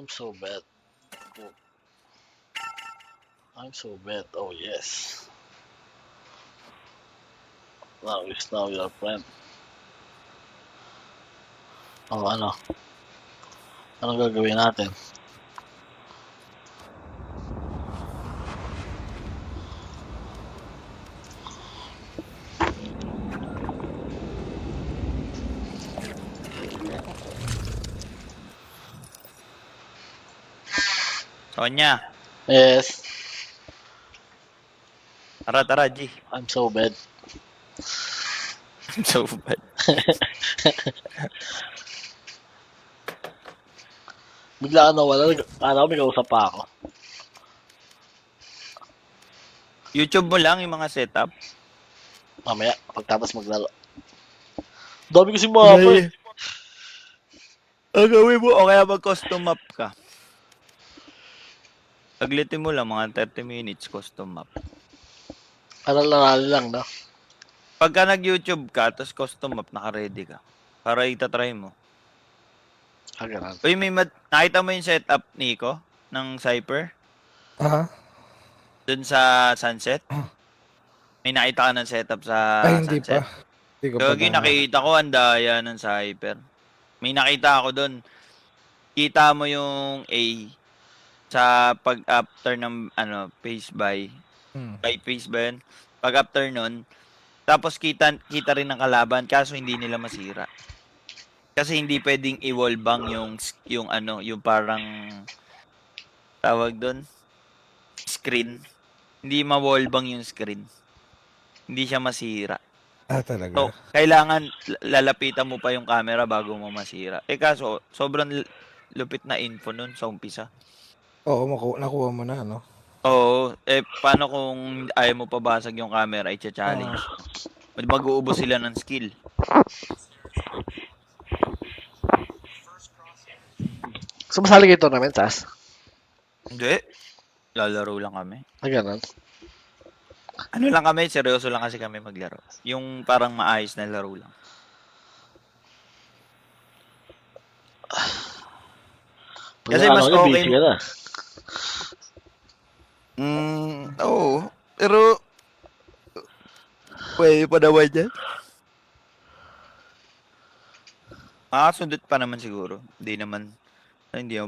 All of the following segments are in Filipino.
I'm so bad. Oh, I'm so bad. Oh yes. Now your friend. Oh ano? Anong gagawin natin? Sonya, Yes. tara, G. I'm so bad. So bad. Bigla ka nawala. Kala ko may kausap pa ako. YouTube mo lang yung mga setup. Mamaya, pagtapos maglaro. Dami kasi mapa eh. Ang gawin mo, o kaya mag-custom map ka. Taglitin mo lang mga 30 minutes custom map. Aral-aral lang, no? Pagka nag-YouTube ka, tapos custom map, naka-ready ka. Para itatry mo. Ganun. Uy, nakita mo yung setup, Nico? Ng Cypher? Aha. Dun sa Sunset? May nakita ka ng setup sa Ay, hindi Sunset? pa. Hindi ko pa Gagi, na. nakita ko, ang daya ng Cypher. May nakita ako dun. Kita mo yung A sa pag-after ng phase buy. By phase ba yun? Pag after nun, tapos kita rin ng kalaban kaso hindi nila masira. Kasi hindi pwedeng i-wall bang yung parang tawag doon screen. Hindi ma-wall bang yung screen. Hindi siya masira. Ah, So, talaga? kailangan lalapitan mo pa yung camera bago mo masira. Kaso sobrang lupit na info nun sa umpisa. Oo, nakuha mo na, no? Oo, paano kung ayaw mo pabasag yung camera, i-challenge. Mag-uubos sila ng skill. Sumasali kayo tournament, Tas? Hindi. Lalaro lang kami. Ganun. Ano lang kami, seryoso lang kasi kami maglaro. Yung parang maayos na laro lang. Kasi mas okay. Busy ka na. Oo. Pero, pwede pa naman yan. Makakasundot pa naman siguro. Hindi naman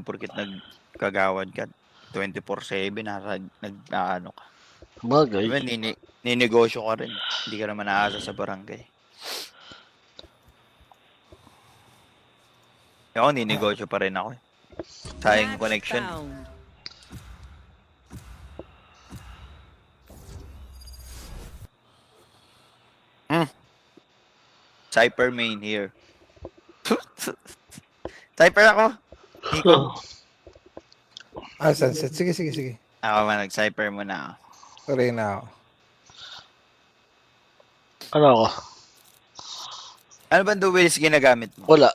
porket nagkagawad ka. 24/7 nag-ano ka. Bagay. Diba, ninegosyo ka rin. Hindi ka naman naasa sa barangay. Ako, ninegosyo pa rin ako. Sayang connection. Cypher main here. Cypher ako. Nico. Ah, Sunset. Sige. Ako man, nag-cypher muna ako. Sorry na ako. Ano ako? Ano ba duels ginagamit mo? Wala.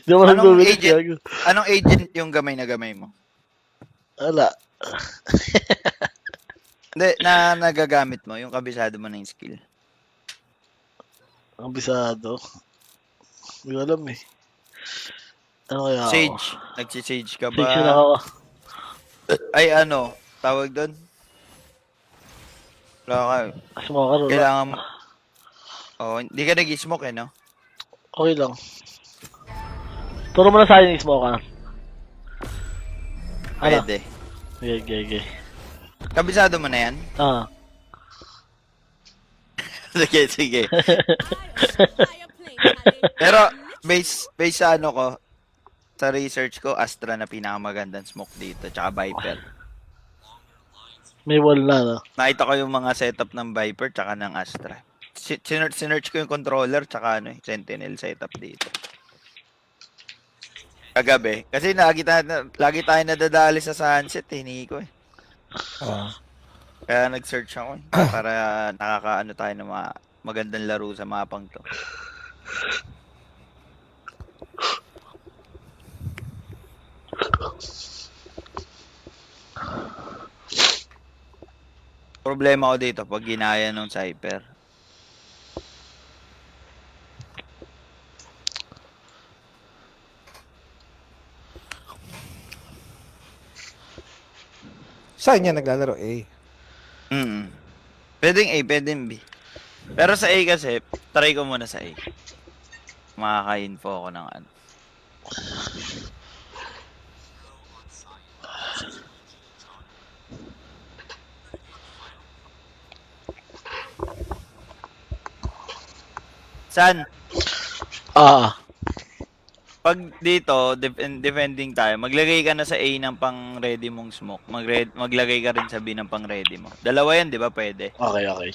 Di mo nang Anong dumilis agent? gago. Anong agent yung gamay na gamay mo? Wala. Hindi, na nagagamit mo, yung kabisado mo na yung skill. Ang bisado. Hindi ko alam eh. Ano kaya ako? Sage. Nagsi-sage ka ba? Sage na ako. Ay ano, tawag doon? Wala ka. Smoke ka Kailangan mo. Oh, hindi ka nag-smoke no? Okay lang. Turo mo na sa akin yung smoke ka. Ano? Pwede. Okay. Kabisado mo na yan? Ah. Sige. Pero, base sa ano ko, sa research ko, Astra na pinakamagandang smoke dito, tsaka Viper. May wall na, no? Nakita ko yung mga setup ng Viper, tsaka ng Astra. Sinearch ko yung controller, tsaka Sentinel setup dito. Kagabi. Kasi lagi tayo nadadali sa Sunset, Nico eh. Kaya nag-search ako para nakakaano tayo ng mga magandang laro sa mapang to. Problema ko dito pag ginaya ng Cypher. Saan niya naglalaro? A. Pwedeng A, pwedeng B. Pero sa A kasi, try ko muna sa A. Makaka-info ako ng ano. San? Pag dito, defending tayo, maglagay ka na sa A ng pang-ready mong smoke. Maglagay ka rin sa B ng pang-ready mo. Dalawa yan, di ba? Pwede. Okay, okay.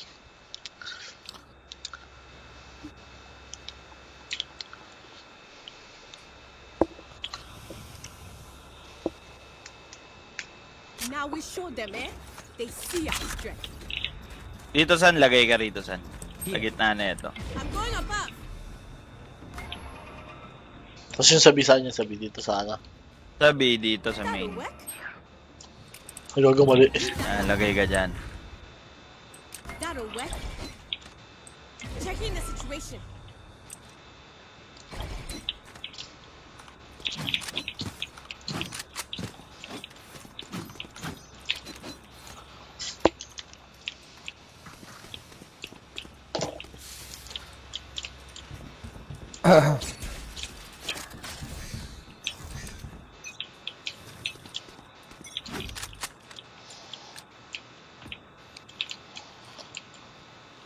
Now we show them, eh? They see our strength. Dito, San? Lagay ka rito, San. Sa gitna na ito. I'm going above. Tapos yung sabi sa niya, sabi dito sana. Sa B, dito sa That'll main. work. Ay, gago mali. Lagay ka dyan. That'll work. Checking the situation.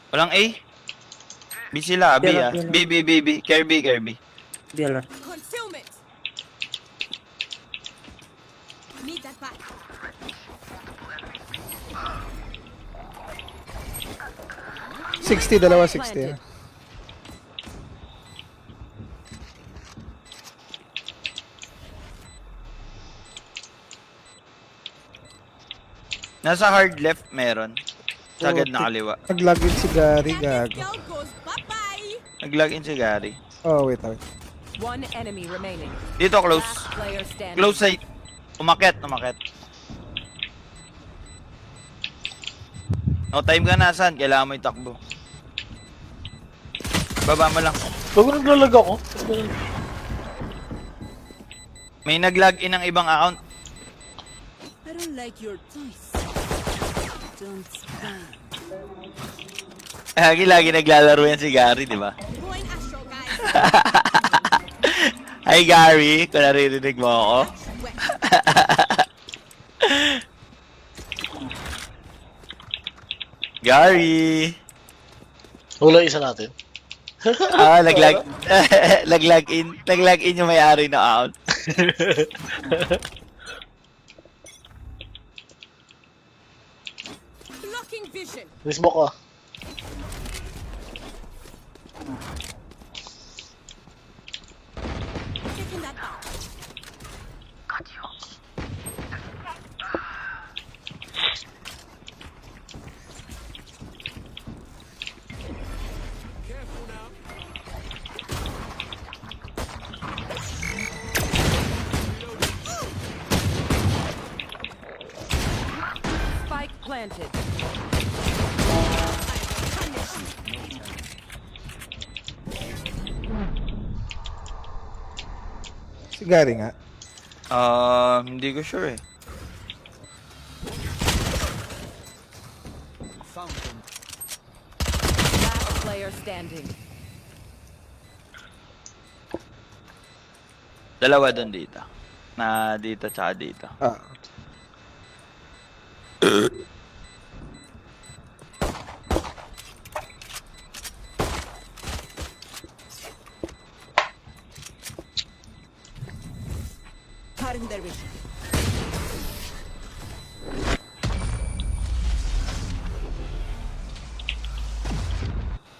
Walang A? B sila, B ah. B. Kirby. Dialer. Concealment. Need that back. Dalawa 60. Nasa hard left meron. Sagad na kaliwa. Nag-login si Gary, And this gago. girl goes bye-bye. Nag-login si Gary. Oh, wait. One enemy remaining. Dito, close. Last player standing. Close side. Umakyat. No time ka na, San. Kailangan mo itakbo. Baba mo lang. Gago naglalag ako. May nag-log in ng ibang account. I don't like your toys. Don't spam. Lagi naglalaro yan si Gary, di ba? Going astro, guys. Hi, Gary. Kung naririnig mo ako. Wet. Gary! Wala isa natin. Nag-log in. Nag-log in yung may-ari ng account. Blocking vision. Nismo ko. Taking that back. Spike planted. Si Gary nga. Hindi ko sure eh. Last player standing. Dalawa doon dito. Na dito tsaka dito. Cutting their vision.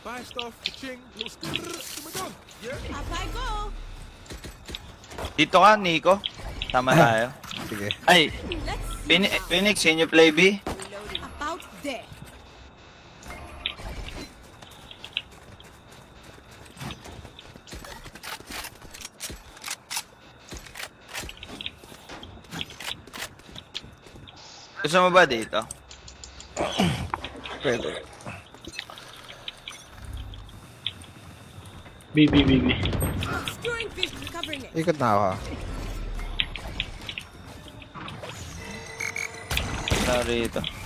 Buy stuff, ka-ching, little skrrr, yeah? Up I go. Dito ka, Nico. Tama tayo. Sige. Ay, Let's see now. Phoenix, can you play B? About there. Gusto mo ba dito? Pwede. B. Obscuring vision. Covering it. Ikot na ako. Wala rito.